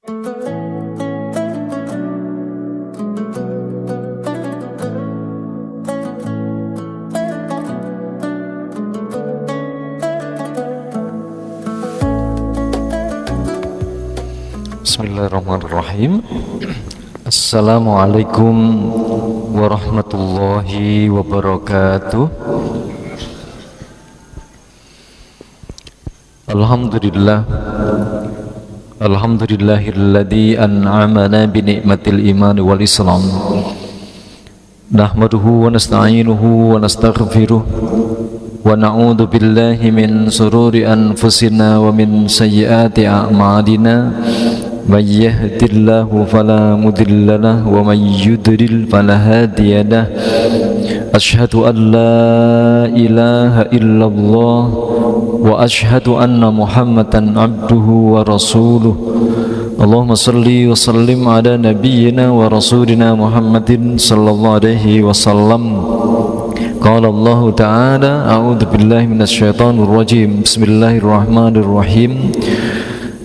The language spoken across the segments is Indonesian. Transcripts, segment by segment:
Bismillahirrahmanirrahim. Assalamualaikum warahmatullahi wabarakatuh. Alhamdulillahilladzi an'amana bi ni'matil iman wal islam. Nahmaduhu wa nasta'inuhu wa nastaghfiruh wa na'udzu billahi min sururi anfusina wa min sayyiati a'malina. من يهد الله فلا مضل له ومن يضلل فلا هادي له أشهد أن لا إله إلا الله وأشهد أن محمدا عبده ورسوله اللهم صل وسلم على نبينا ورسولنا محمد صلى الله عليه وسلم قال الله تعالى أعوذ بالله من الشيطان الرجيم بسم الله الرحمن الرحيم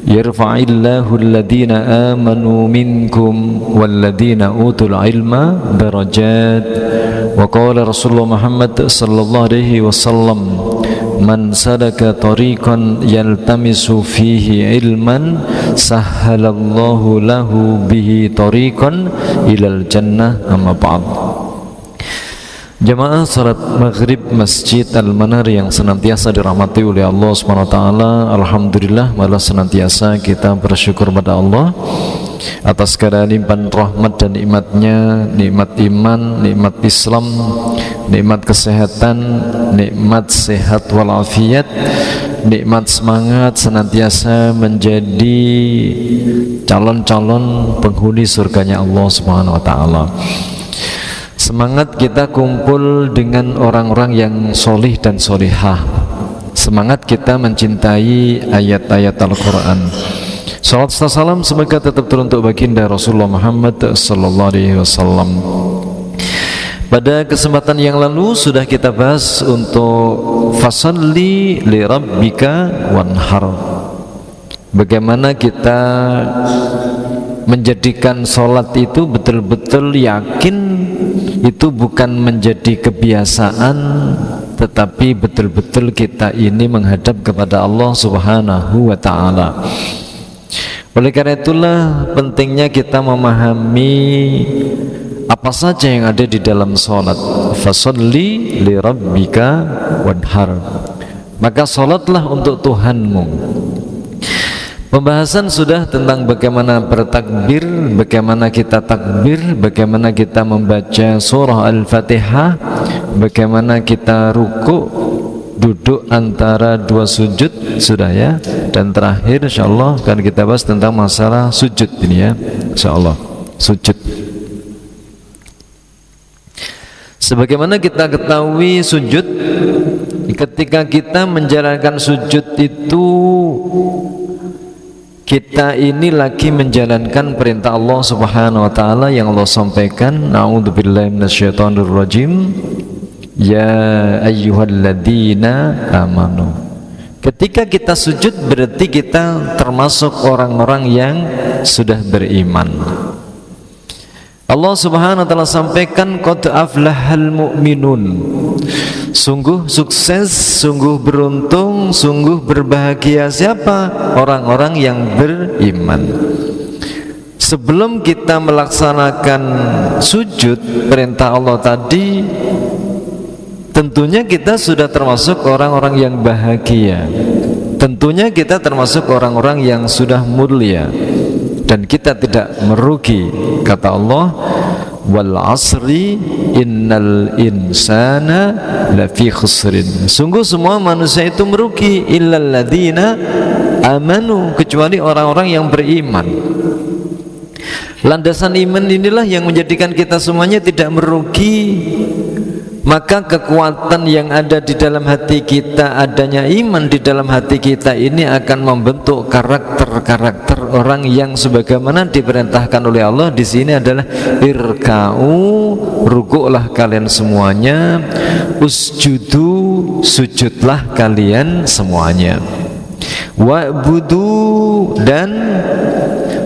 Yarfa'illahu alladhina amanu minkum walladhina utul ilma darajat. Wa qala Rasulullah Muhammad sallallahu alaihi wasallam, man sadaka tariqan yaltamisu fihi ilman sahhalallahu lahu bihi tariqan ilal jannah. Amma ba'd. Jamaah salat maghrib Masjid Al-Manar yang senantiasa dirahmati oleh Allah SWT, alhamdulillah malah senantiasa kita bersyukur pada Allah atas segala limpahan rahmat dan nikmatnya, nikmat iman, nikmat Islam, nikmat kesehatan, nikmat sehat walafiat, nikmat semangat senantiasa menjadi calon-calon penghuni surganya Allah SWT. Semangat kita kumpul dengan orang-orang yang solih dan solihah. Semangat kita mencintai ayat-ayat Al-Quran. Salawat serta salam semoga tetap teruntuk baginda Rasulullah Muhammad sallallahu alaihi wasallam. Pada kesempatan yang lalu sudah kita bahas untuk fasalli li rabbika wanhar. Bagaimana kita menjadikan sholat itu betul-betul yakin itu bukan menjadi kebiasaan, tetapi betul-betul kita ini menghadap kepada Allah Subhanahu wa ta'ala. Oleh karena itulah pentingnya kita memahami apa saja yang ada di dalam sholat. Fasalli li rabbika wanhar, maka sholatlah untuk Tuhanmu. Pembahasan sudah tentang bagaimana bertakbir, bagaimana kita takbir, bagaimana kita membaca surah Al-Fatihah, bagaimana kita ruku, duduk antara dua sujud, sudah ya. Dan terakhir insyaallah akan kita bahas tentang masalah sujud ini ya, insyaallah sujud. Sebagaimana kita ketahui sujud, ketika kita menjalankan sujud itu kita ini lagi menjalankan perintah Allah Subhanahu wa ta'ala yang Allah sampaikan, a'udzubillahi minasyaitonirrajim, ya ayyuhalladzina amanu. Ketika kita sujud berarti kita termasuk orang-orang yang sudah beriman. Allah Subhanahu wa ta'ala sampaikan, qad aflahal mu'minun. Sungguh sukses, sungguh beruntung, sungguh berbahagia siapa? Orang-orang yang beriman. Sebelum kita melaksanakan sujud perintah Allah tadi, tentunya kita sudah termasuk orang-orang yang bahagia. Tentunya kita termasuk orang-orang yang sudah mulia, dan kita tidak merugi. Kata Allah, wal asri innal insana lafi khusrin. Sungguh semua manusia itu merugi, illal ladzina amanu, kecuali orang-orang yang beriman. Landasan iman inilah yang menjadikan kita semuanya tidak merugi. Maka kekuatan yang ada di dalam hati kita, adanya iman di dalam hati kita ini akan membentuk karakter-karakter orang yang sebagaimana diperintahkan oleh Allah di sini adalah irka'u, rukuklah kalian semuanya, usjudu, sujudlah kalian semuanya, wa'budu, dan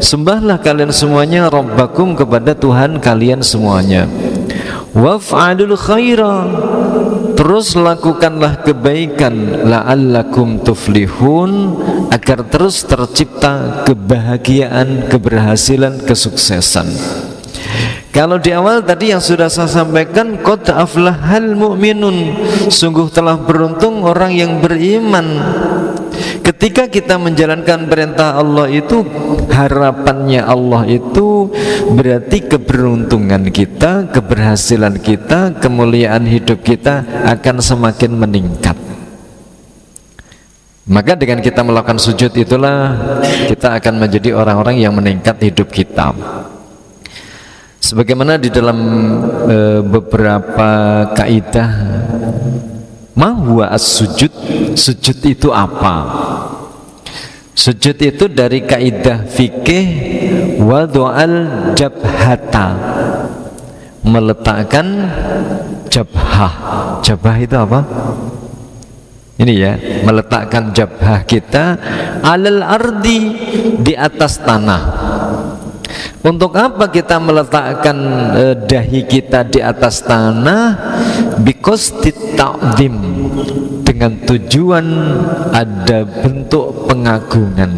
sembahlah kalian semuanya rabbakum, kepada Tuhan kalian semuanya. Waf'alul khaira, terus lakukanlah kebaikan, la'allakum tuflihun, agar terus tercipta kebahagiaan, keberhasilan, kesuksesan. Kalau di awal tadi yang sudah saya sampaikan, qad aflahal mu'minun, sungguh telah beruntung orang yang beriman. Ketika kita menjalankan perintah Allah itu, harapannya Allah itu berarti keberuntungan kita, keberhasilan kita, kemuliaan hidup kita akan semakin meningkat. Maka dengan kita melakukan sujud itulah kita akan menjadi orang-orang yang meningkat hidup kita. Sebagaimana di dalam beberapa kaidah, ma huwa as-sujud, sujud itu apa? Sujud itu dari kaidah fikih wadu'al jabhata, meletakkan jabhah. Jabhah itu apa? Ini ya, meletakkan jabhah kita alal ardi, di atas tanah. Untuk apa kita meletakkan dahi kita di atas tanah? Because ta'zim, dengan tujuan ada bentuk pengagungan.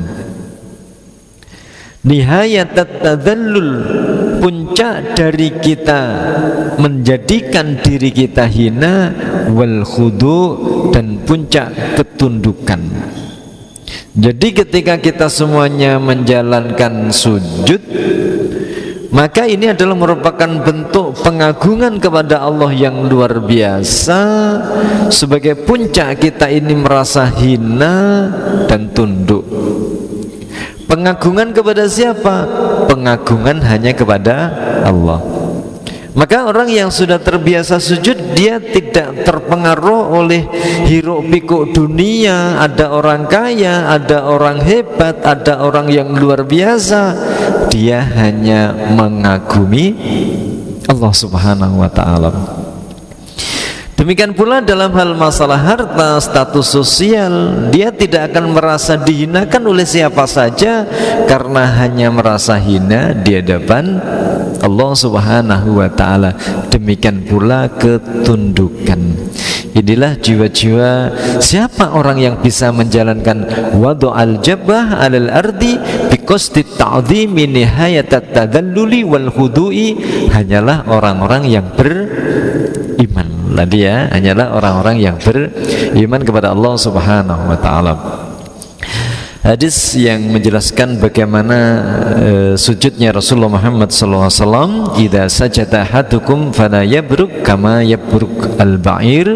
Nihayatat tadzallul, puncak dari kita menjadikan diri kita hina, wal khudu, dan puncak ketundukan. Jadi ketika kita semuanya menjalankan sujud, maka ini adalah merupakan bentuk pengagungan kepada Allah yang luar biasa. Sebagai puncak kita ini merasa hina dan tunduk. Pengagungan kepada siapa? Pengagungan hanya kepada Allah. Maka orang yang sudah terbiasa sujud, dia tidak terpengaruh oleh hiruk pikuk dunia. Ada orang kaya, ada orang hebat, ada orang yang luar biasa. Dia hanya mengagumi Allah Subhanahu wa ta'ala. Demikian pula dalam hal masalah harta, status sosial, dia tidak akan merasa dihinakan oleh siapa saja, karena hanya merasa hina di hadapan Allah Subhanahu wa ta'ala. Demikian pula ketundukan. Inilah jiwa-jiwa siapa orang yang bisa menjalankan wadu'al jabah alal ardi biqasdi ta'zimi nihayatat tadalluli wal khudu'i, hanyalah orang-orang yang beriman. Tadi ya, hanyalah orang-orang yang beriman kepada Allah Subhanahu wa ta'ala. Hadis yang menjelaskan bagaimana sujudnya Rasulullah Muhammad SAW, idza sajada ahadukum fala yabruk kama yabruk al-ba'ir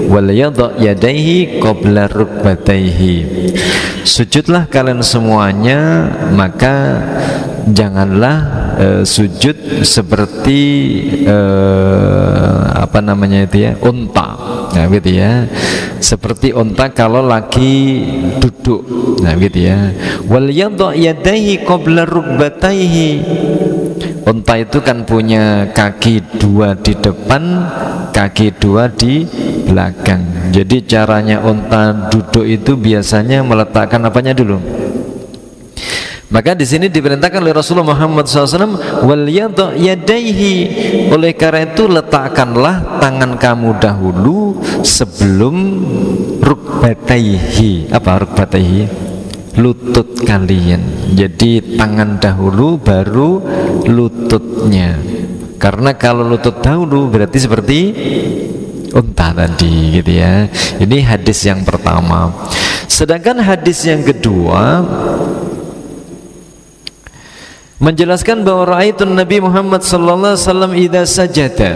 wal yadha yadayhi qabla rukbatayhi. Sujudlah kalian semuanya, maka janganlah sujud seperti apa namanya itu ya, unta. Nah gitu ya, seperti unta kalau lagi duduk. Nah gitu ya. Wal yadha yadayhi qabla rukbatayhi. Unta itu kan punya kaki dua di depan, kaki dua di belakang. Jadi caranya unta duduk itu biasanya meletakkan apanya dulu? Maka di sini diperintahkan oleh Rasulullah Muhammad SAW, wal yadha yadayhi, oleh karena itu letakkanlah tangan kamu dahulu sebelum rukbatayhi. Apa rukbatayhi? Lutut kalian. Jadi tangan dahulu baru lututnya. Karena kalau lutut dahulu berarti seperti unta tadi gitu ya. Ini hadis yang pertama. Sedangkan hadis yang kedua menjelaskan bahwa ra'aitun Nabi Muhammad sallallahu alaihi wasallam idza sajada.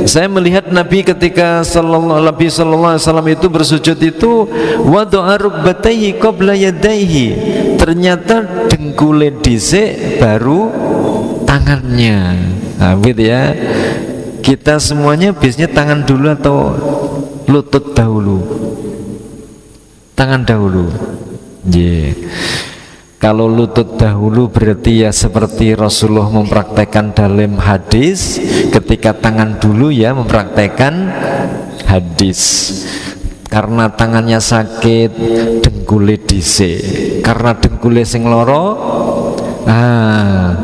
Saya melihat Nabi ketika Nabi sallallahu alaihi wasallam itu bersujud itu wada'a rukbatayhi qabla yadayhi. Ternyata dengkule dhisik baru tangannya. Nah, gitu ya. Kita semuanya biasanya tangan dulu atau lutut dahulu? Tangan dahulu. Yeah. Kalau lutut dahulu berarti ya seperti Rasulullah mempraktekkan dalam hadis, ketika tangan dulu ya mempraktekkan hadis. Karena tangannya sakit, dengkule dhisik. Karena dengkule sing loro,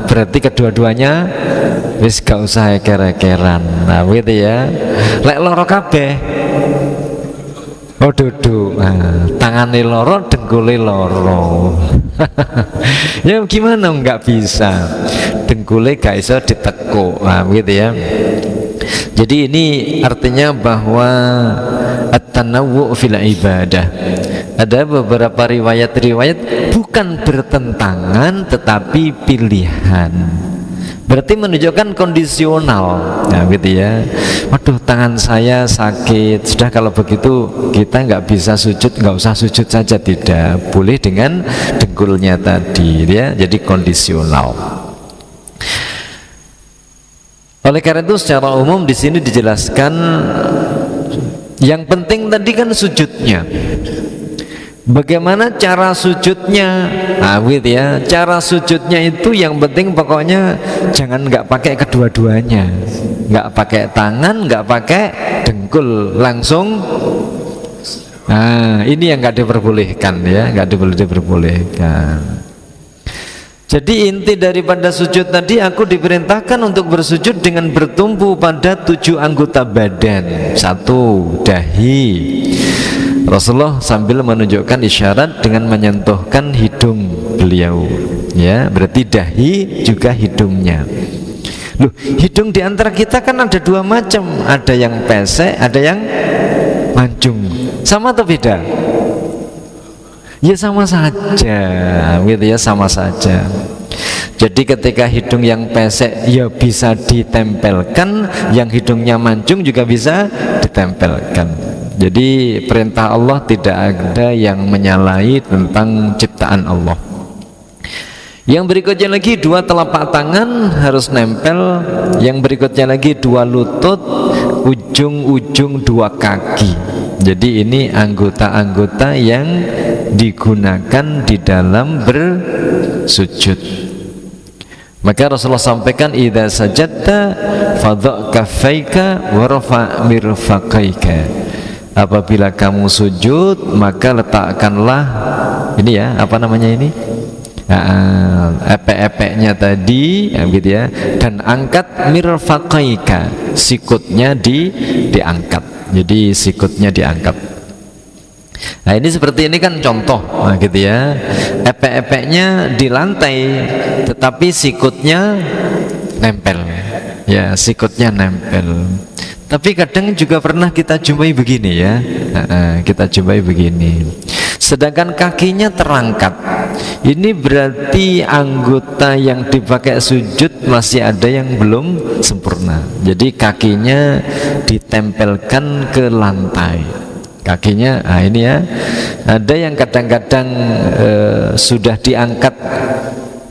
Berarti kedua-duanya wis gak usah eker-ekeran. Nah gitu ya. Lek loro kabeh, oh duduk, tangannya loro, dengkulnya loro. Ya gimana nggak bisa, dengkulnya gak bisa ditekuk, gitu ya. Jadi ini artinya bahwa at-tanawwu fil ibadah. Ada beberapa riwayat-riwayat bukan bertentangan tetapi pilihan. Berarti menunjukkan kondisional, gitu ya. Waduh, tangan saya sakit. Sudah kalau begitu kita nggak bisa sujud, nggak usah sujud saja, tidak. Boleh dengan dengkulnya tadi, ya. Jadi kondisional. Oleh karena itu secara umum di sini dijelaskan yang penting tadi kan sujudnya. Bagaimana cara sujudnya? Gitu ya. Cara sujudnya itu yang penting pokoknya jangan nggak pakai kedua-duanya, nggak pakai tangan, nggak pakai dengkul, langsung. Ini yang nggak diperbolehkan ya, nggak diperbolehkan. Jadi inti daripada sujud tadi, aku diperintahkan untuk bersujud dengan bertumpu pada 7 anggota badan. 1, dahi. Rasulullah sambil menunjukkan isyarat dengan menyentuhkan hidung beliau, ya, berarti dahi juga hidungnya. Loh, hidung di antara kita kan ada 2 macam, ada yang pesek, ada yang mancung. Sama atau beda? Ya sama saja, gitu ya, sama saja. Jadi ketika hidung yang pesek ya bisa ditempelkan, yang hidungnya mancung juga bisa ditempelkan. Jadi perintah Allah tidak ada yang menyalahi tentang ciptaan Allah. Yang berikutnya lagi 2 telapak tangan harus nempel. Yang berikutnya lagi 2 lutut, ujung-ujung 2 kaki. Jadi ini anggota-anggota yang digunakan di dalam bersujud. Maka Rasulullah sampaikan, idza sajadta fadha kaffaika warfa mirfaqaika. Apabila kamu sujud maka letakkanlah ini ya, apa namanya ini, epek-epeknya tadi, gitu ya, dan angkat mirfaqaika, sikutnya diangkat. Jadi sikutnya diangkat. Nah ini seperti ini kan contoh, gitu ya, epek-epeknya di lantai tetapi sikutnya nempel, ya, sikutnya nempel. Tapi kadang juga pernah kita jumpai begini ya, kita jumpai begini, sedangkan kakinya terangkat. Ini berarti anggota yang dipakai sujud masih ada yang belum sempurna. Jadi kakinya ditempelkan ke lantai, kakinya, ini ya. Ada yang kadang-kadang sudah diangkat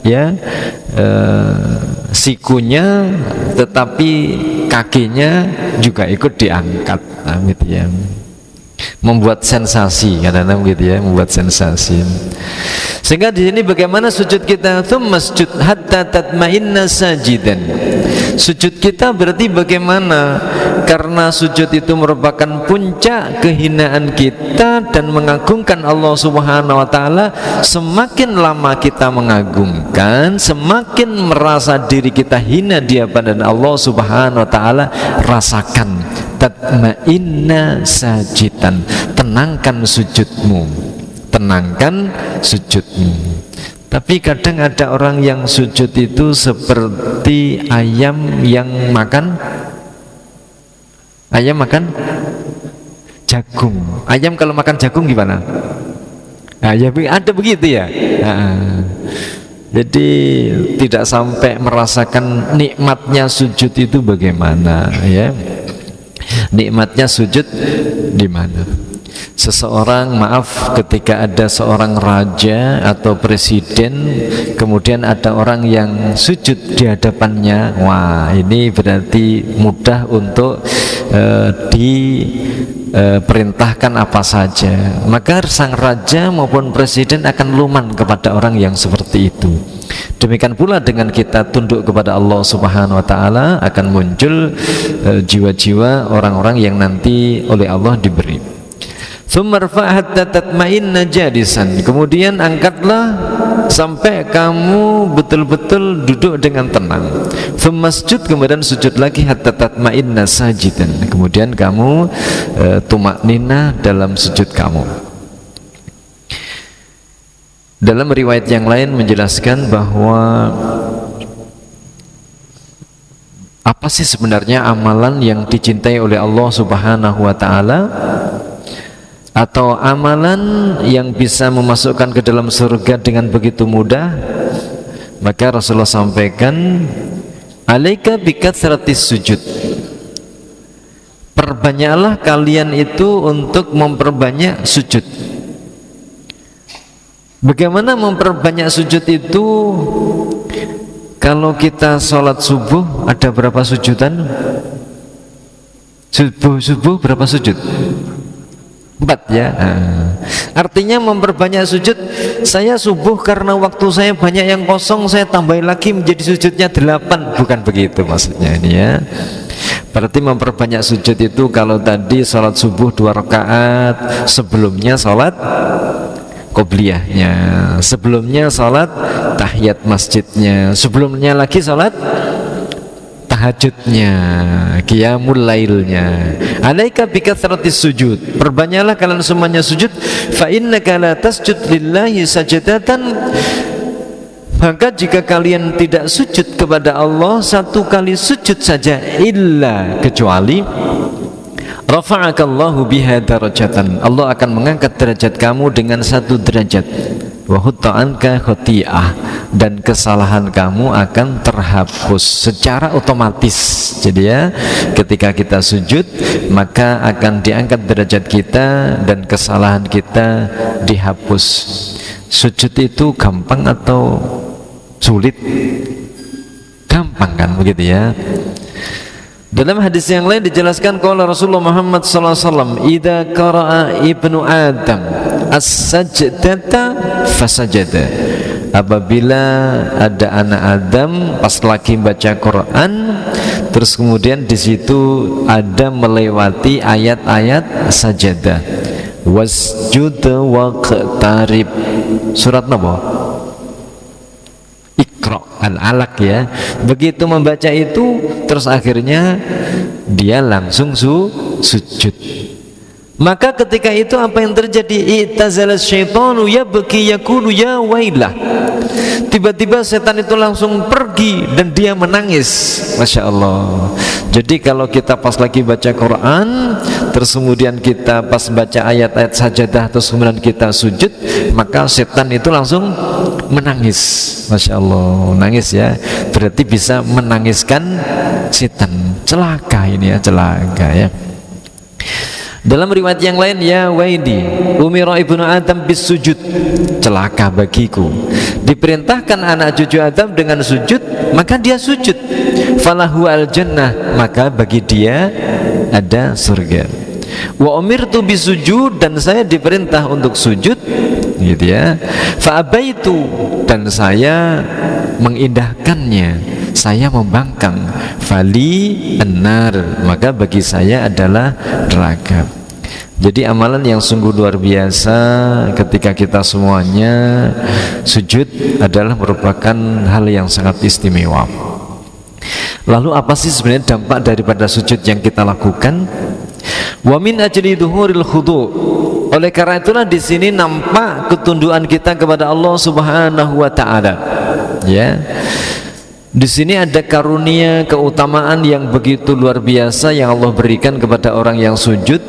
ya, sikunya, tetapi kakinya juga ikut diangkat, gitu ya, membuat sensasi, kadang-kadang gitu ya, membuat sensasi. Sehingga di sini bagaimana sujud kita? Masjud hatta tatma'inna sajidan. Sujud kita berarti bagaimana? Karena sujud itu merupakan puncak kehinaan kita dan mengagungkan Allah Subhanahu wa taala. Semakin lama kita mengagungkan, semakin merasa diri kita hina di hadapan Allah Subhanahu wa taala. Rasakan tatma'inna sajidan, tenangkan sujudmu, tenangkan sujudmu. Tapi kadang ada orang yang sujud itu seperti ayam yang makan jagung. Ayam kalau makan jagung gimana? Ya ada begitu ya. Jadi tidak sampai merasakan nikmatnya sujud itu bagaimana, ya. Nikmatnya sujud di mana? Seseorang, maaf, ketika ada seorang raja atau presiden, kemudian ada orang yang sujud di hadapannya, wah ini berarti mudah untuk diperintahkan apa saja. Maka sang raja maupun presiden akan luman kepada orang yang seperti itu. Demikian pula dengan kita tunduk kepada Allah Subhanahu wa taala, akan muncul jiwa-jiwa orang-orang yang nanti oleh Allah diberi. Tsummarfa' hatta tatma'inna jalisan. Kemudian angkatlah sampai kamu betul-betul duduk dengan tenang. Tsummasjud, kemudian sujud lagi hatta tatma'inna sajidan. Kemudian kamu tumaknina dalam sujud kamu. Dalam riwayat yang lain menjelaskan bahwa apa sih sebenarnya amalan yang dicintai oleh Allah Subhanahu wa taala, atau amalan yang bisa memasukkan ke dalam surga dengan begitu mudah. Maka Rasulullah sampaikan, alaika bikatsratis sujud, perbanyaklah kalian itu untuk memperbanyak sujud. Bagaimana memperbanyak sujud itu? Kalau kita sholat subuh ada berapa sujudan? Subuh berapa sujud? 4 ya. Artinya memperbanyak sujud. Saya subuh karena waktu saya banyak yang kosong, saya tambahin lagi menjadi sujudnya 8. Bukan begitu maksudnya ini ya. Berarti memperbanyak sujud itu kalau tadi sholat subuh 2 rakaat, sebelumnya sholat qobliyahnya, sebelumnya sholat tahiyat masjidnya, sebelumnya lagi sholat tahajudnya, qiyamul lailnya. Alaika bikatsratis sujud, perbanyaklah kalian semuanya sujud. Fa innaka la tasjud lillahi sajadatan, maka jika kalian tidak sujud kepada Allah 1 kali sujud saja, illa, kecuali rafa'akallahu biha darajatan, Allah akan mengangkat derajat kamu dengan 1 derajat. Wa hutta anka khati'ah, dan kesalahan kamu akan terhapus secara otomatis. Jadi ya, ketika kita sujud maka akan diangkat derajat kita dan kesalahan kita dihapus. Sujud itu gampang atau sulit? Gampang kan begitu ya. Dalam hadis yang lain dijelaskan qala Rasulullah Muhammad sallallahu alaihi wasallam, idza qara'a ibnu Adam as-sajdata fasajada, apabila ada anak Adam pas lagi baca Quran terus kemudian di situ ada melewati ayat-ayat sajadah, wasjud waqtarib, surat apa? Iqra al-alaq ya. Begitu membaca itu terus akhirnya dia langsung sujud. Maka ketika itu apa yang terjadi? I'tazalas syaitanu yabki yaqulu ya wailah. Tiba-tiba setan itu langsung pergi dan dia menangis. Masya Allah. Jadi kalau kita pas lagi baca Quran terus kemudian kita pas baca ayat-ayat sajadah terus kemudian kita sujud, maka setan itu langsung menangis. Masya Allah, nangis ya. Berarti bisa menangiskan setan. Celaka ini ya, celaka ya. Dalam riwayat yang lain, ya waidi umira ibnu Adam bis sujud, celaka bagiku, diperintahkan anak cucu Adam dengan sujud, maka dia sujud. Falahu al jannah, maka bagi dia ada surga. Wa umirtu bis sujud, dan saya diperintah untuk sujud, gitu ya. Fa abaitu, dan saya mengindahkannya, saya membangkang. Fali annar, maka bagi saya adalah neraka. Jadi amalan yang sungguh luar biasa ketika kita semuanya sujud adalah merupakan hal yang sangat istimewa. Lalu apa sih sebenarnya dampak daripada sujud yang kita lakukan? Wa min ajli dhuhuril khudu'. Oleh karena itulah di sini nampak ketundukan kita kepada Allah Subhanahu wa taala. Ya. Di sini ada karunia keutamaan yang begitu luar biasa yang Allah berikan kepada orang yang sujud.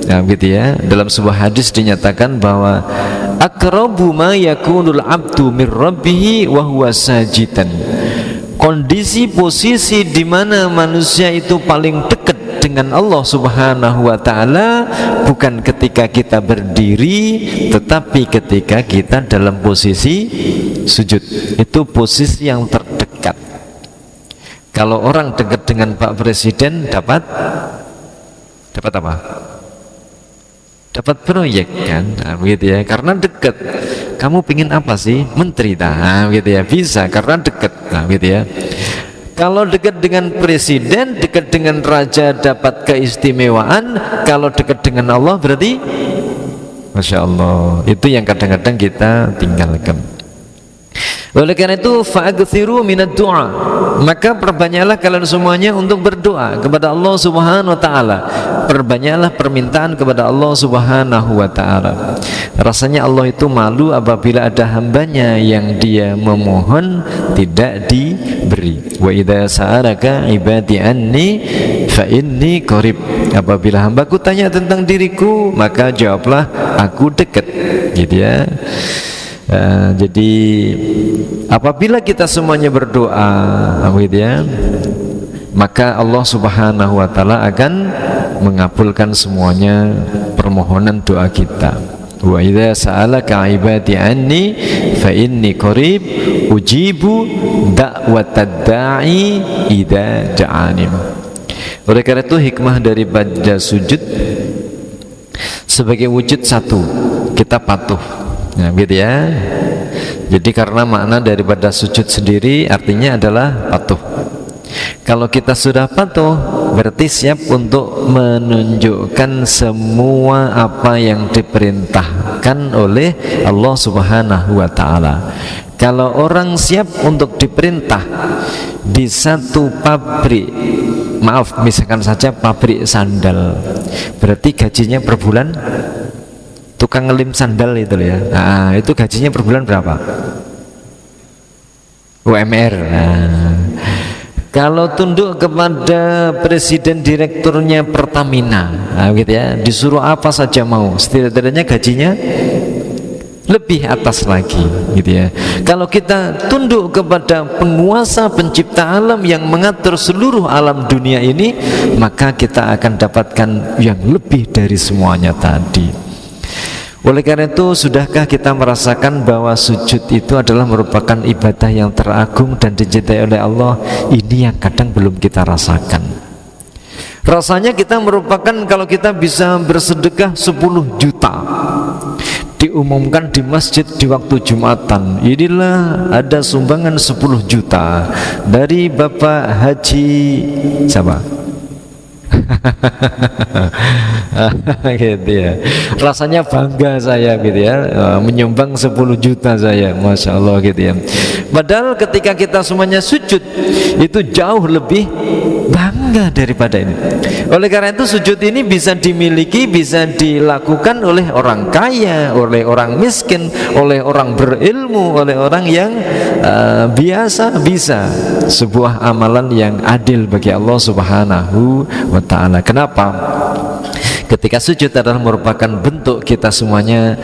Nah, gitu ya. Dalam sebuah hadis dinyatakan bahwa aqrabu ma yakunul abdu mir rabbih wa huwa sajidan. Kondisi posisi di mana manusia itu paling dekat dengan Allah Subhanahu wa taala bukan ketika kita berdiri, tetapi ketika kita dalam posisi sujud. Itu posisi yang terdekat. Kalau orang dekat dengan Pak Presiden dapat apa? Dapat proyek kan, nah, begitu ya, karena dekat. Kamu pingin apa sih? Menteri, nah, gitu ya, bisa karena dekat, nah, gitu ya. Kalau dekat dengan presiden, dekat dengan raja dapat keistimewaan. Kalau dekat dengan Allah berarti Masya Allah. Itu yang kadang-kadang kita tinggalkan. Oleh karena itu fa'akthiru minad du'a, maka perbanyaklah kalian semuanya untuk berdoa kepada Allah Subhanahu wa taala. Perbanyaklah permintaan kepada Allah Subhanahu wa taala. Rasanya Allah itu malu apabila ada hambanya yang dia memohon tidak diberi. Wa idza sa'alaka ibadi anni fa inni qarib. Apabila hambaku tanya tentang diriku, maka jawablah aku dekat, gitu ya. Jadi apabila kita semuanya berdoa, gitu ya, maka Allah Subhanahu wa taala akan mengabulkan semuanya permohonan doa kita. Wa idza sa'alaka ibadi anni fa inni qarib ujibu da'watad da'i idza da'ani. Oleh karena itu hikmah daripada sujud sebagai wujud satu, kita patuh. Nah, gitu ya. Jadi karena makna daripada sujud sendiri artinya adalah patuh. Kalau kita sudah patuh, berarti siap untuk menunjukkan semua apa yang diperintahkan oleh Allah Subhanahu wa taala. Kalau orang siap untuk diperintah di satu pabrik, maaf, misalkan saja pabrik sandal, berarti gajinya per bulan, tukang ngelim sandal itu ya, nah, itu gajinya per bulan berapa? UMR. Nah, kalau tunduk kepada presiden direkturnya Pertamina, nah, gitu ya, disuruh apa saja mau, setidaknya gajinya lebih atas lagi, gitu ya. Kalau kita tunduk kepada penguasa pencipta alam yang mengatur seluruh alam dunia ini, maka kita akan dapatkan yang lebih dari semuanya tadi. Oleh karena itu, sudahkah kita merasakan bahwa sujud itu adalah merupakan ibadah yang teragung dan dicintai oleh Allah? Ini yang kadang belum kita rasakan. Rasanya kita merupakan, kalau kita bisa bersedekah 10 juta, diumumkan di masjid di waktu Jumatan, inilah ada sumbangan 10 juta dari Bapak Haji siapa? Gitu ya. Rasanya bangga saya, gitu ya, menyumbang 10 juta saya, Masya Allah, gitu ya. Padahal ketika kita semuanya sujud, itu jauh lebih bangga daripada ini. Oleh karena itu sujud ini bisa dimiliki, bisa dilakukan oleh orang kaya, oleh orang miskin, oleh orang berilmu, oleh orang yang biasa, bisa sebuah amalan yang adil bagi Allah Subhanahu wa ta'ala. Kenapa? Ketika sujud adalah merupakan bentuk kita semuanya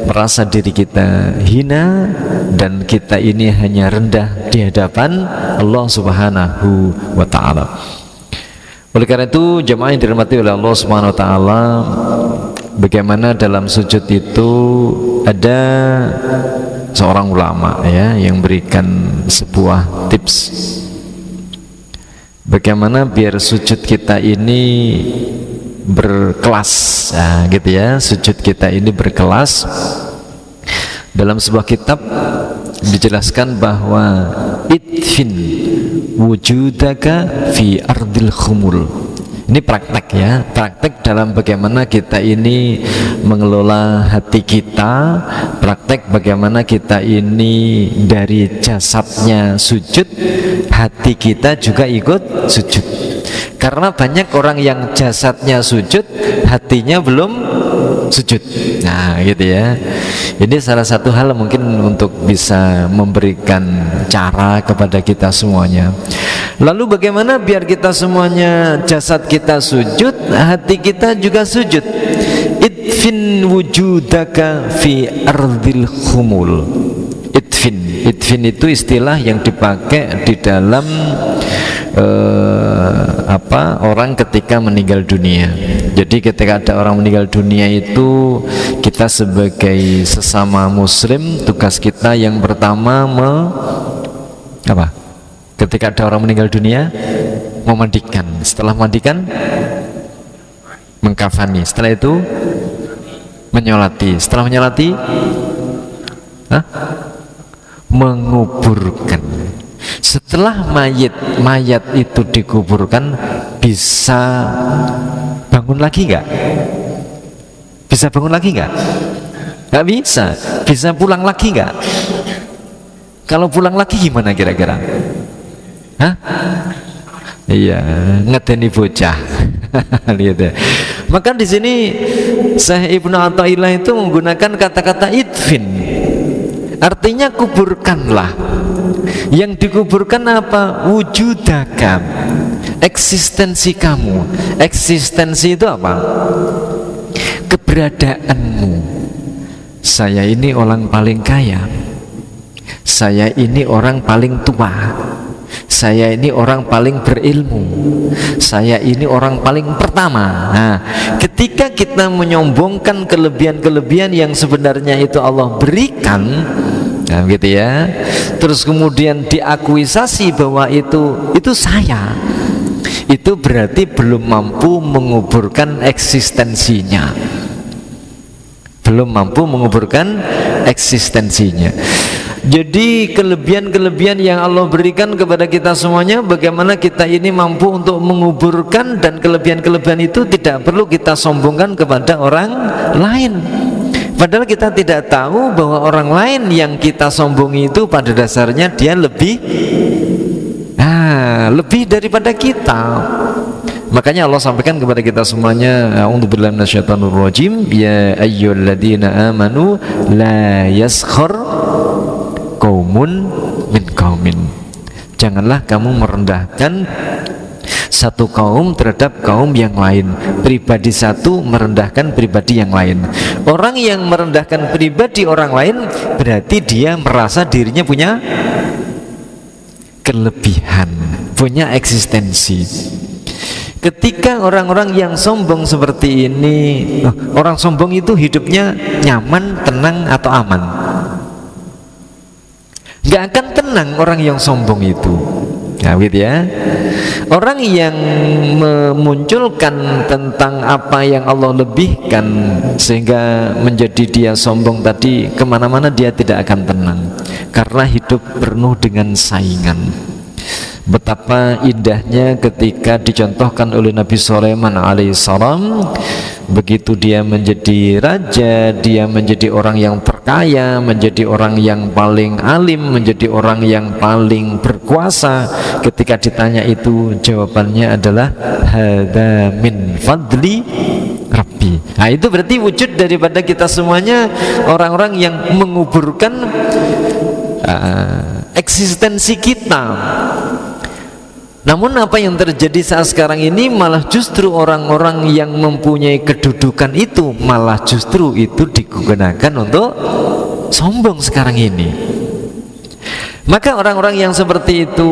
merasa diri kita hina dan kita ini hanya rendah di hadapan Allah Subhanahu wa ta'ala. Oleh karena itu jemaah yang dirahmati oleh Allah Subhanahu wa ta'ala, bagaimana dalam sujud itu ada seorang ulama ya yang berikan sebuah tips bagaimana biar sujud kita ini berkelas, nah, gitu ya, sujud kita ini berkelas. Dalam sebuah kitab dijelaskan bahwa idfin wujudaka fi ardil khumul. Ini praktek ya, praktek dalam bagaimana kita ini mengelola hati kita, praktek bagaimana kita ini dari jasadnya sujud, hati kita juga ikut sujud. Karena banyak orang yang jasadnya sujud, hatinya belum sujud. Nah, gitu ya. Ini salah satu hal mungkin untuk bisa memberikan cara kepada kita semuanya. Lalu bagaimana biar kita semuanya jasad kita sujud, hati kita juga sujud? Idfin wujudaka fi ardil khumul. Idfin itu istilah yang dipakai di dalam orang ketika meninggal dunia. Jadi ketika ada orang meninggal dunia itu, kita sebagai sesama muslim, tugas kita yang pertama ketika ada orang meninggal dunia, memandikan. Setelah memandikan, mengkafani. Setelah itu menyolati. Setelah menyolati, menguburkan. Setelah mayat itu dikuburkan, bisa bangun lagi nggak? Bisa bangun lagi nggak? Nggak bisa. Bisa pulang lagi nggak? Kalau pulang lagi gimana kira-kira? Hah? Iya, ngedeni bocah. Lihat ya. Maka di sini Syekh Ibnu Athaillah itu menggunakan kata-kata idfin. Artinya kuburkanlah. Yang dikuburkan apa? Wujudaka. Eksistensi kamu. Eksistensi itu apa? Keberadaanmu. Saya ini orang paling kaya. Saya ini orang paling tua. Saya ini orang paling berilmu. Saya ini orang paling pertama. Nah, ketika kita menyombongkan kelebihan-kelebihan yang sebenarnya itu Allah berikan, nah gitu ya, terus kemudian diakuisasi bahwa itu saya, itu berarti belum mampu menguburkan eksistensinya. Belum mampu menguburkan eksistensinya. Jadi kelebihan-kelebihan yang Allah berikan kepada kita semuanya, bagaimana kita ini mampu untuk menguburkan, dan kelebihan-kelebihan itu tidak perlu kita sombongkan kepada orang lain. Padahal kita tidak tahu bahwa orang lain yang kita sombongi itu pada dasarnya dia lebih daripada kita. Makanya Allah sampaikan kepada kita semuanya, a'udzubillahi minasyaitonirrajim, ya ayyuhalladzina amanu la yaskhar qaumun min qaumin. Janganlah kamu merendahkan satu kaum terhadap kaum yang lain. Pribadi satu merendahkan pribadi yang lain. Orang yang merendahkan pribadi orang lain berarti dia merasa dirinya punya kelebihan, punya eksistensi. Ketika orang-orang yang sombong seperti ini, orang sombong itu hidupnya nyaman, tenang atau aman? Gak akan tenang orang yang sombong itu. Nah, gitu ya. Orang yang memunculkan tentang apa yang Allah lebihkan sehingga menjadi dia sombong tadi, kemana-mana dia tidak akan tenang, karena hidup penuh dengan saingan. Betapa indahnya ketika dicontohkan oleh Nabi Sulaiman alaihissalam, begitu dia menjadi raja, dia menjadi orang yang terkaya, menjadi orang yang paling alim, menjadi orang yang paling berkuasa. Ketika ditanya itu, jawabannya adalah hadza min fadli Rabbi. Nah, itu berarti wujud daripada kita semuanya orang-orang yang menguburkan eksistensi kita. Namun apa yang terjadi saat sekarang ini, malah justru orang-orang yang mempunyai kedudukan itu malah justru itu digunakan untuk sombong sekarang ini. Maka orang-orang yang seperti itu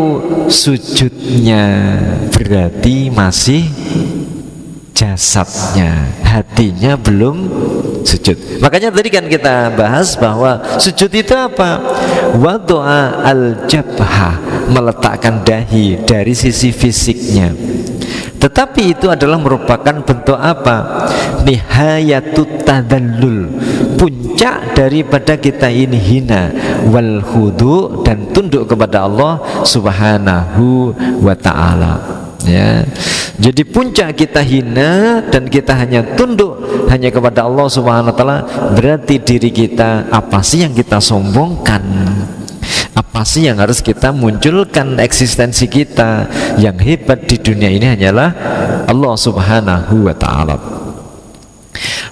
sujudnya berarti masih jasadnya, hatinya belum sujud. Makanya tadi kan kita bahas bahwa sujud itu apa? Wadu'a al-jabha, meletakkan dahi dari sisi fisiknya. Tetapi itu adalah merupakan bentuk apa? Nihayatut tadallul, puncak daripada kita ini hina, wal khudu, dan tunduk kepada Allah subhanahu wa ta'ala. Ya, jadi puncak kita hina dan kita hanya tunduk hanya kepada Allah subhanahu wa ta'ala. Berarti diri kita, apa sih yang kita sombongkan? Apa sih yang harus kita munculkan? Eksistensi kita yang hebat di dunia ini hanyalah Allah subhanahu wa ta'ala.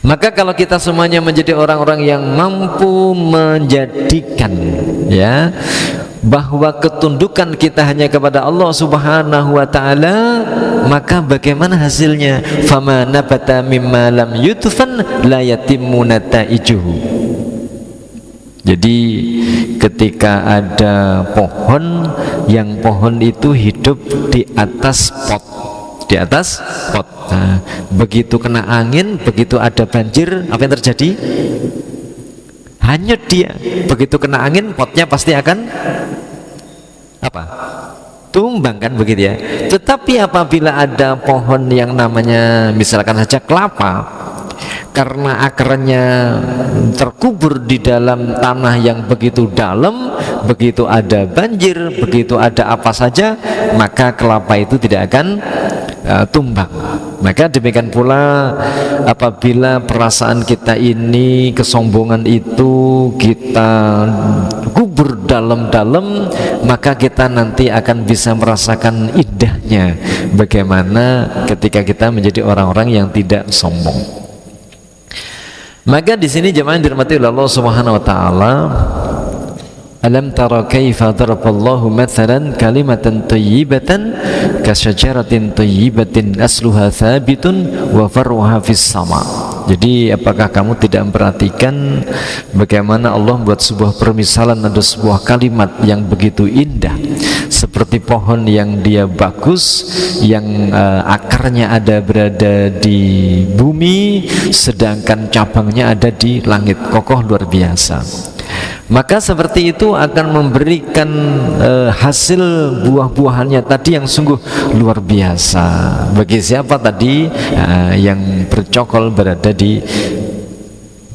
Maka kalau kita semuanya menjadi orang-orang yang mampu menjadikan, ya, bahwa ketundukan kita hanya kepada Allah subhanahu wa ta'ala, maka bagaimana hasilnya? Fama nabata mimma lam yutfan la yatimmu nataijuhu. Jadi ketika ada pohon, yang pohon itu hidup di atas pot, di atas pot. Nah, begitu kena angin, begitu ada banjir, apa yang terjadi? Hanyut dia. Begitu kena angin, potnya pasti akan apa? Tumbang, kan begitu ya. Tetapi apabila ada pohon yang namanya misalkan saja kelapa, karena akarnya terkubur di dalam tanah yang begitu dalam, begitu ada banjir, begitu ada apa saja, maka kelapa itu tidak akan tumbang. Maka demikian pula apabila perasaan kita ini, kesombongan itu kita kubur dalam-dalam, maka kita nanti akan bisa merasakan indahnya bagaimana ketika kita menjadi orang-orang yang tidak sombong. Maka di sini jemaah yang dirahmati oleh Allah Subhanahu wa taala, alam tara kaifa daraballahu mathalan kalimatan thayyibatan kasyajaratin thayyibatin asluha thabitun wa far'uha fis sama. Jadi apakah kamu tidak memperhatikan bagaimana Allah membuat sebuah permisalan, ada sebuah kalimat yang begitu indah seperti pohon yang dia bagus, yang akarnya ada berada di bumi sedangkan cabangnya ada di langit, kokoh luar biasa. Maka seperti itu akan memberikan hasil buah-buahannya tadi yang sungguh luar biasa bagi siapa tadi yang bercokol berada di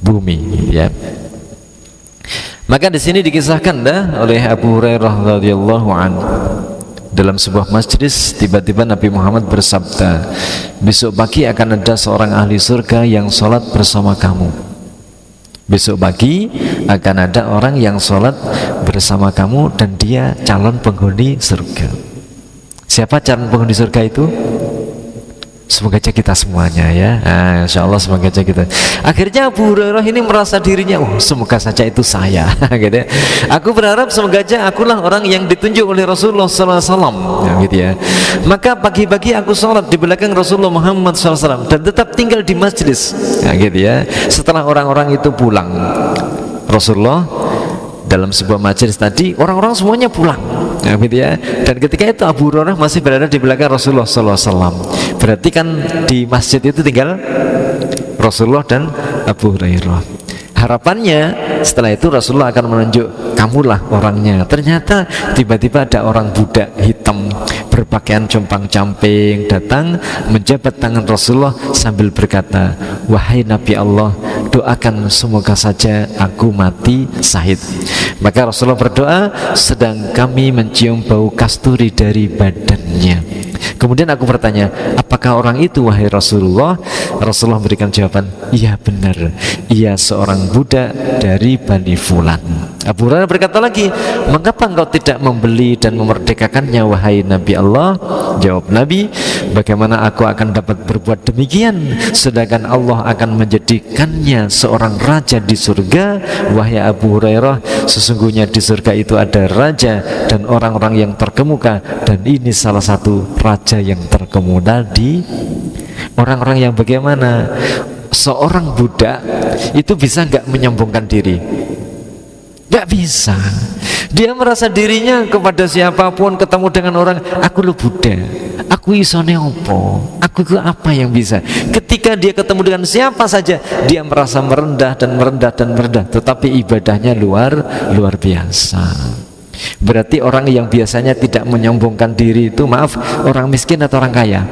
bumi, ya. Maka di sini dikisahkan oleh Abu Hurairah radhiyallahu anhu, dalam sebuah majlis tiba-tiba Nabi Muhammad bersabda, besok pagi akan ada seorang ahli surga yang sholat bersama kamu. Besok pagi akan ada orang yang sholat bersama kamu dan dia calon penghuni surga. Siapa calon penghuni surga itu? Semoga aja kita semuanya, ya. Nah, insya Allah semoga aja kita. Akhirnya Abu Hurairah ini merasa dirinya, semoga saja itu saya. Gitu ya. Aku berharap semoga aja akulah orang yang ditunjuk oleh Rasulullah SAW, ya, gitu ya. Maka pagi-pagi aku sholat di belakang Rasulullah Muhammad SAW dan tetap tinggal di majlis, ya, gitu ya. Setelah orang-orang itu pulang, Rasulullah dalam sebuah majelis tadi, orang-orang semuanya pulang, ya, gitu ya. Dan ketika itu Abu Hurairah masih berada di belakang Rasulullah SAW. Berarti kan di masjid itu tinggal Rasulullah dan Abu Hurairah. Harapannya setelah itu Rasulullah akan menunjuk, kamulah orangnya. Ternyata tiba-tiba ada orang budak hitam berpakaian compang-camping datang menjabat tangan Rasulullah sambil berkata, wahai Nabi Allah, doakan semoga saja aku mati syahid. Maka Rasulullah berdoa sedang kami mencium bau kasturi dari badannya. Kemudian aku bertanya, apakah orang itu wahai Rasulullah? Rasulullah memberikan jawaban, iya benar, ia seorang budak dari Bani Fulan. Abu Hurairah berkata lagi, mengapa engkau tidak membeli dan memerdekakannya wahai Nabi Allah? Jawab Nabi, bagaimana aku akan dapat berbuat demikian sedangkan Allah akan menjadikannya seorang raja di surga? Wahai Abu Hurairah, sesungguhnya di surga itu ada raja dan orang-orang yang terkemuka, dan ini salah satu raja yang terkemuka di orang-orang yang bagaimana? Seorang budak itu bisa nggak menyombongkan diri? Gak bisa. Dia merasa dirinya kepada siapapun, ketemu dengan orang, aku lu budak, aku isone opo, aku itu apa yang bisa. Ketika dia ketemu dengan siapa saja, dia merasa merendah dan merendah dan merendah, tetapi ibadahnya luar biasa. Berarti orang yang biasanya tidak menyombongkan diri itu, maaf, orang miskin atau orang kaya?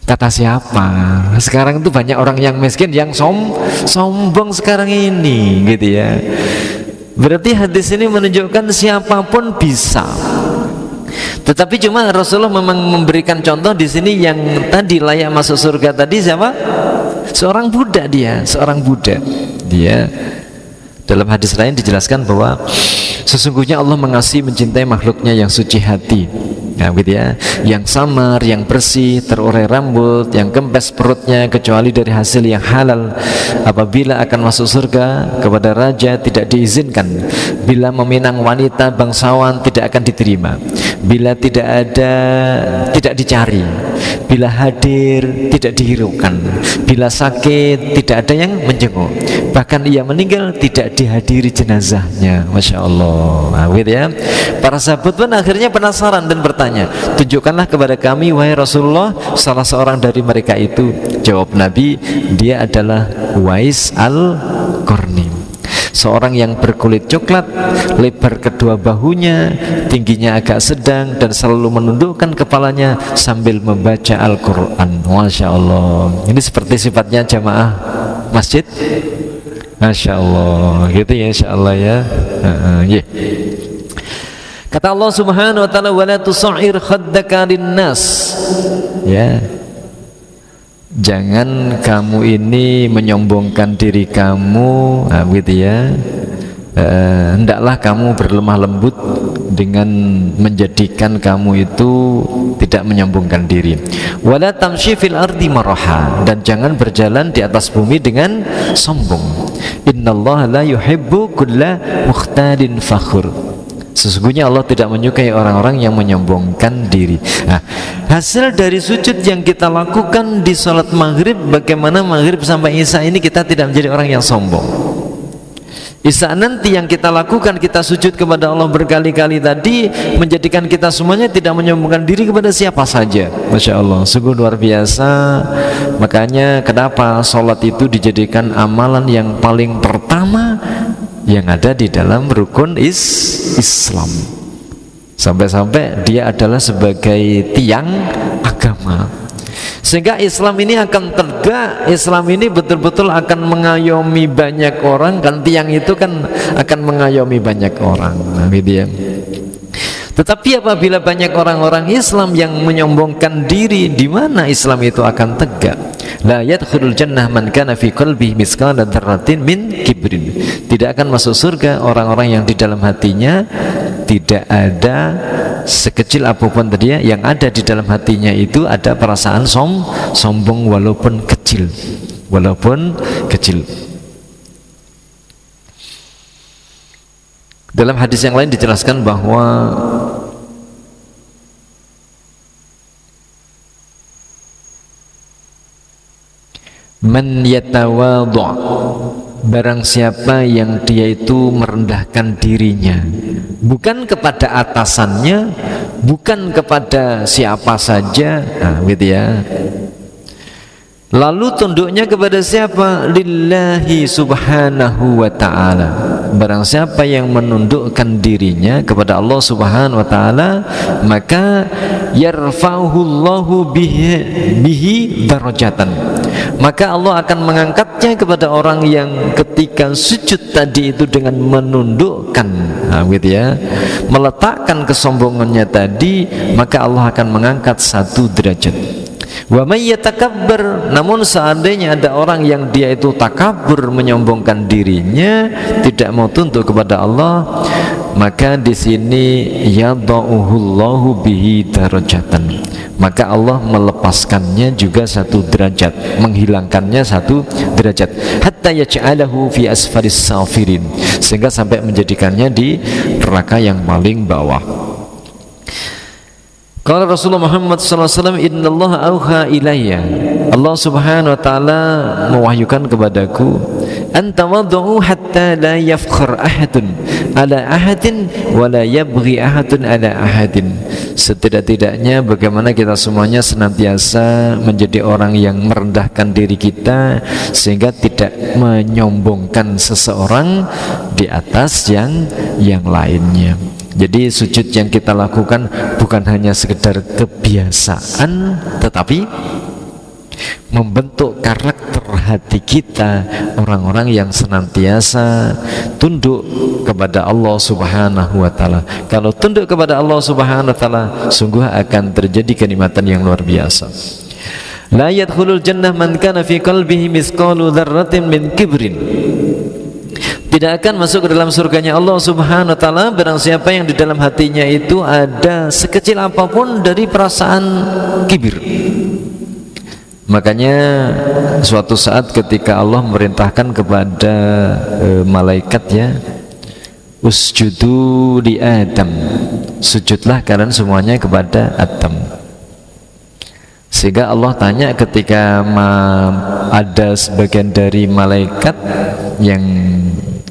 Kata siapa? Sekarang itu banyak orang yang miskin yang sombong sekarang ini, gitu ya. Berarti hadis ini menunjukkan siapapun bisa. Tetapi cuma Rasulullah memang memberikan contoh di sini yang tadi layak masuk surga tadi siapa? Seorang budak dia, seorang budak. Dia dalam hadis lain dijelaskan bahwa sesungguhnya Allah mengasihi mencintai makhluknya yang suci hati, ya, gitu ya, yang samar, yang bersih, terurai rambut, yang kempes perutnya kecuali dari hasil yang halal. Apabila akan masuk surga kepada raja tidak diizinkan, bila meminang wanita bangsawan tidak akan diterima, bila tidak ada tidak dicari, bila hadir tidak dihiraukan, bila sakit tidak ada yang menjenguk, bahkan ia meninggal tidak dihadiri jenazahnya. Masya Allah. Nah, gitu ya. Para sahabat pun akhirnya penasaran dan bertanya, tunjukkanlah kepada kami wahai Rasulullah salah seorang dari mereka itu. Jawab Nabi, dia adalah Uwais Al-Qarni, seorang yang berkulit coklat, lebar kedua bahunya, tingginya agak sedang, dan selalu menundukkan kepalanya sambil membaca Al-Quran. Masya Allah. Ini seperti sifatnya jamaah masjid. Masya Allah, gitu ya, insya Allah ya. Yeah. Kata Allah Subhanahu wa taala, wala tusair khaddaka linnas. Ya. Jangan kamu ini menyombongkan diri kamu, gitu ya. Hendaklah kamu berlemah lembut dengan menjadikan kamu itu tidak menyombongkan diri. Wala tamshi fil ardi maraha, dan jangan berjalan di atas bumi dengan sombong. Innallaha la yuhibbu kulla mukhtalin fakhur. Sesungguhnya Allah tidak menyukai orang-orang yang menyombongkan diri. Nah, hasil dari sujud yang kita lakukan di sholat maghrib, bagaimana maghrib sampai isya ini kita tidak menjadi orang yang sombong. Isya nanti yang kita lakukan, kita sujud kepada Allah berkali-kali tadi, menjadikan kita semuanya tidak menyombongkan diri kepada siapa saja. Masya Allah, sungguh luar biasa. Makanya kenapa sholat itu dijadikan amalan yang paling pertama yang ada di dalam rukun Islam, sampai-sampai dia adalah sebagai tiang agama, sehingga Islam ini akan tegak. Islam ini betul-betul akan mengayomi banyak orang, kan tiang itu kan akan mengayomi banyak orang. Nah, gitu ya. Tetapi apabila banyak orang-orang Islam yang menyombongkan diri, di mana Islam itu akan tegak? La yadkhulul jannah man kana fi qalbihi mithqala dzarratin min kibrin. Tidak akan masuk surga orang-orang yang di dalam hatinya tidak ada sekecil apapun tadi ya, yang ada di dalam hatinya itu ada perasaan sombong walaupun kecil. Dalam hadis yang lain dijelaskan bahwa man yatawadhu', barang siapa yang dia itu merendahkan dirinya, bukan kepada atasannya, bukan kepada siapa saja, nah, gitu ya. Lalu tunduknya kepada siapa? Lillahi subhanahu wa ta'ala. Barang siapa yang menundukkan dirinya kepada Allah subhanahu wa ta'ala, maka yarfa'uhullahu bihi darajatan, maka Allah akan mengangkatnya kepada orang yang ketika sujud tadi itu dengan menundukkan, nah, gitu ya, meletakkan kesombongannya tadi, maka Allah akan mengangkat satu derajat. Wa may yatakabbar, namun seandainya ada orang yang dia itu takabur, menyombongkan dirinya, tidak mau tunduk kepada Allah, maka di sini yadha'uhullahu bihi darajatan, maka Allah melepaskannya juga satu derajat, menghilangkannya satu derajat, hatta yaj'alahu fi asfalis safirin, sehingga sampai menjadikannya di neraka yang paling bawah. Kalau Rasulullah Muhammad SAW, innallaha auha ilayya, Allah subhanahu wa ta'ala mewahyukan kepadaku, antawaddu'u hatta la yafkhar ahadun ala ahadin wa la yabghi ahadun ala ahadin. Setidak-tidaknya bagaimana kita semuanya senantiasa menjadi orang yang merendahkan diri kita, sehingga tidak menyombongkan seseorang di atas yang lainnya. Jadi sujud yang kita lakukan bukan hanya sekedar kebiasaan, tetapi membentuk karakter hati kita, orang-orang yang senantiasa tunduk kepada Allah subhanahu wa ta'ala. Kalau tunduk kepada Allah subhanahu wa ta'ala, sungguh akan terjadi kenikmatan yang luar biasa. La yadkhulul jannah man kana fi qalbihi mithqalu dzarratin min kibrin. Tidak akan masuk ke dalam surganya Allah subhanahu wa ta'ala barang siapa yang di dalam hatinya itu ada sekecil apapun dari perasaan kibir. Makanya suatu saat ketika Allah memerintahkan kepada malaikat, ya, usjudu li Adam, sujudlah kalian semuanya kepada Adam. Sehingga Allah tanya ketika ada sebagian dari malaikat yang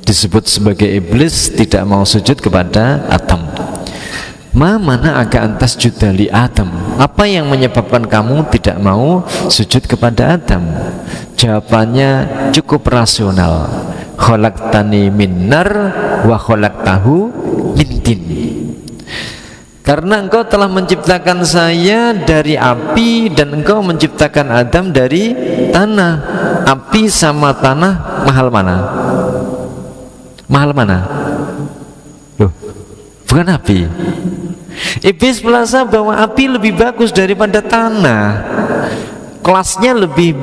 disebut sebagai iblis tidak mau sujud kepada Adam, mana aga antas judali Adam, apa yang menyebabkan kamu tidak mau sujud kepada Adam? Jawabannya cukup rasional, khalaqtani min nar wa khalaqtahu min tin. Karena engkau telah menciptakan saya dari api dan engkau menciptakan Adam dari tanah. Api sama tanah mahal mana? Mahal mana? Loh, bukan api. Iblis merasa bahwa api lebih bagus daripada tanah, kelasnya lebih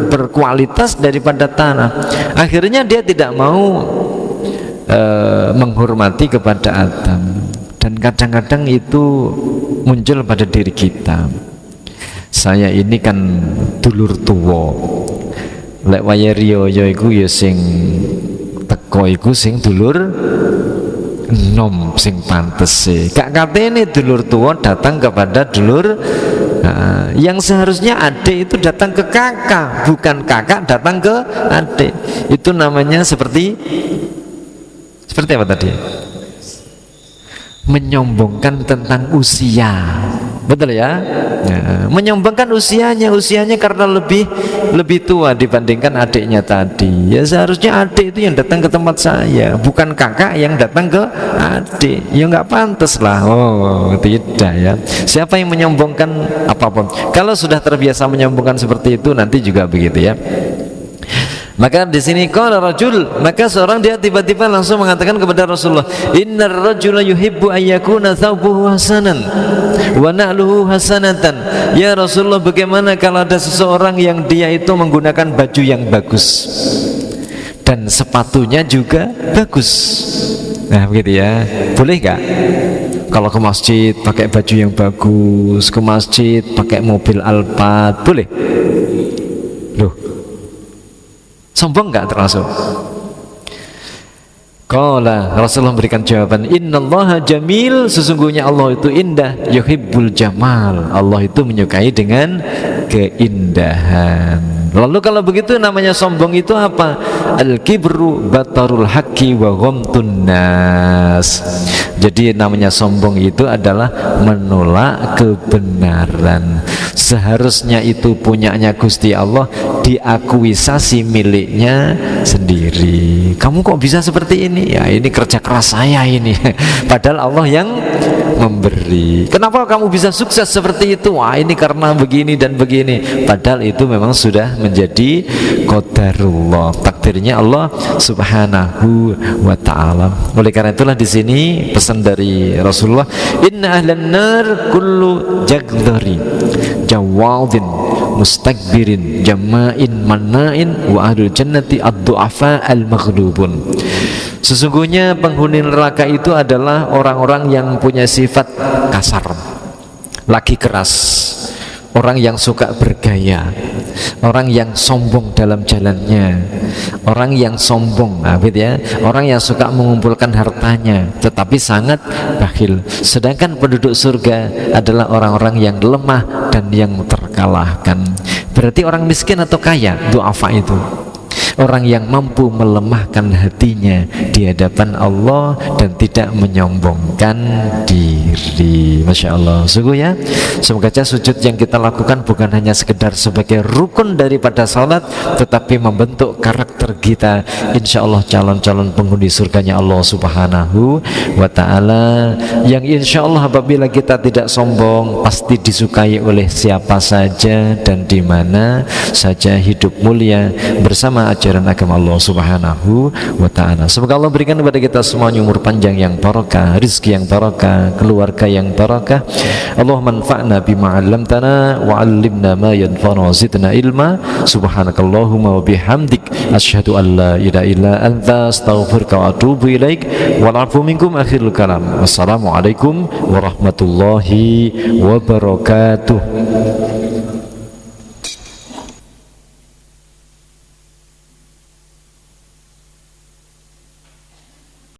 berkualitas daripada tanah. Akhirnya dia tidak mau menghormati kepada Adam. Dan kadang-kadang itu muncul pada diri kita. Saya ini kan dulur tuwa, lek waya riyo iku ya sing teko iku sing dulur enom sing pantes e. Gak katene dulur tua datang kepada dulur, yang seharusnya adik itu datang ke kakak, bukan kakak datang ke adik. Itu namanya seperti apa tadi? Menyombongkan tentang usia. Betul ya? Menyombongkan usianya karena lebih tua dibandingkan adiknya tadi. Ya seharusnya adik itu yang datang ke tempat saya, bukan kakak yang datang ke adik. Ya nggak pantas lah. Oh tidak ya. Siapa yang menyombongkan apapun, kalau sudah terbiasa menyombongkan seperti itu, nanti juga begitu ya. Maka di sini qala rajul, maka seorang dia tiba-tiba langsung mengatakan kepada Rasulullah, innar rajula yuhibbu ayyakuna thawbuhu hasanan wa na'luhu hasanatan. Ya Rasulullah, bagaimana kalau ada seseorang yang dia itu menggunakan baju yang bagus dan sepatunya juga bagus? Nah begitu ya, boleh nggak? Kalau ke masjid pakai baju yang bagus, ke masjid pakai mobil Alphard, boleh? Loh, sombong nggak termasuk? Qala, Rasulullah memberikan jawaban, innallaha jamil, sesungguhnya Allah itu indah, yuhibbul jamal, Allah itu menyukai dengan keindahan. Lalu kalau begitu namanya sombong itu apa? Al-kibru batarul haqqi wa ghamtun nas. Jadi namanya sombong itu adalah menolak kebenaran. Seharusnya itu punyanya Gusti Allah, diakuisasi miliknya sendiri. Kamu kok bisa seperti ini? Ya ini kerja keras saya ini. Padahal Allah yang memberi. Kenapa kamu bisa sukses seperti itu? Wah ini karena begini dan begini. Padahal itu memang sudah menjadi qadarullah, takdirnya Allah Subhanahu wa ta'ala. Oleh karena itulah di sini pesan dari Rasulullah, inna ahlan nar kullu jagdari jawadin mustakbirin jama'in manna'in wa ahlul jannati ad-du'afa al-maghlubun. Sesungguhnya penghuni neraka itu adalah orang-orang yang punya sifat kasar, laki keras, orang yang suka bergaya, orang yang sombong dalam jalannya, orang yang sombong, gitu ya, orang yang suka mengumpulkan hartanya tetapi sangat bakhil. Sedangkan penduduk surga adalah orang-orang yang lemah dan yang terkalahkan. Berarti orang miskin atau kaya, du'afa itu orang yang mampu melemahkan hatinya di hadapan Allah dan tidak menyombongkan diri. Masya Allah, sungguh ya, semoga sujud yang kita lakukan bukan hanya sekedar sebagai rukun daripada salat, tetapi membentuk karakter kita, insya Allah calon-calon penghuni surganya Allah Subhanahu wa ta'ala, yang insya Allah apabila kita tidak sombong pasti disukai oleh siapa saja dan di mana saja, hidup mulia bersama ajaran agama Allah Subhanahu wa ta'ala. Semoga Allah berikan kepada kita semuanya umur panjang yang barokah, rizki yang barokah, keluarga yang barokah. Allah manfa'na bima 'allamtana wa 'allimna ma yanfa'una wa zidna ilma. Subhanakallahumma wa bihamdik asyhadu an la ilaha illa anta astaghfiruka wa atubu ilaik. Wal 'afwu minkum akhirul kalam. Wassalamualaikum warahmatullahi wabarakatuh.